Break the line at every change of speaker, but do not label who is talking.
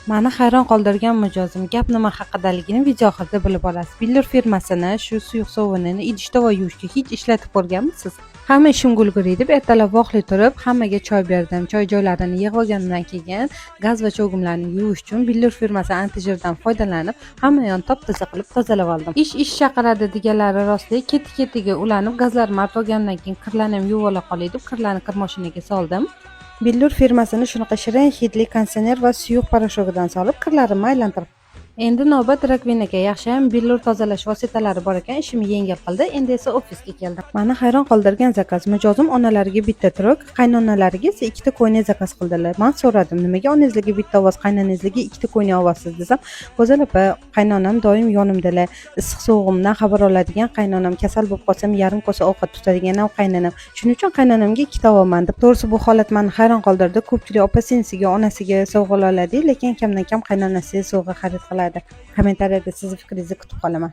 Meni hayron qoldirgan mijozim gap nima haqidaligini video oxirida bilib olasiz. Biller firmasini shu suyuq sovunini idishda va yuvishga hech ishlatib ko'rganmisiz? Hamma ishim gulguri deb ertalab voqli turib, hammaga choy berdim. Choy joylarini yig'ib olgandan keyin gaz va cho'gimlarni yuvish uchun Biller firmasi antijirdan foydalanib, hamma yon top-toza qilib tozalab oldim. Ish chaqiradi deganlari rostlik, keti-ketiga ulanib, gazlarni artib olgandan keyin kirlarni ham yuvib ola qolay deb kirlarni kir moshinaga soldim. Billur firmasini shunaqa shirin hidli konditsioner va suyuq poroshogidan solib kirlarimni aylantirib. Endi navbat rakvinaga. Yaxshiyam billur tozalash vositalari bor ekan, ishimni yengil qildi. Endi esa ofisga keldim. Meni hayron qoldirgan zakaz. Mijozim onalariga bitta turuk, qaynonalariga esa ikkita ko'ynak zakaz qildilar. Men so'radim, nimaga onangizga bitta ovoz, qaynonangizga ikkita ko'ynak ovozsiz desam, "Go'zal opa, qaynonam doim yonimdalar. Issiq sovug'imdan xabar oladigan qaynonam, kasal bo'lib qolsam yarim kosa ovqat tutadigan ham qaynonam. Shuning uchun qaynonamga ikkita olman" deb. To'g'risi bu holat meni hayron qoldirdi. Ko'pchilik opa-singlisiga, onasiga sovg'a oladi, lekin kamdan kam qaynonasiga sovg'a xarid qiladi. Kommentariyada sizni fikringizni kutib qolaman.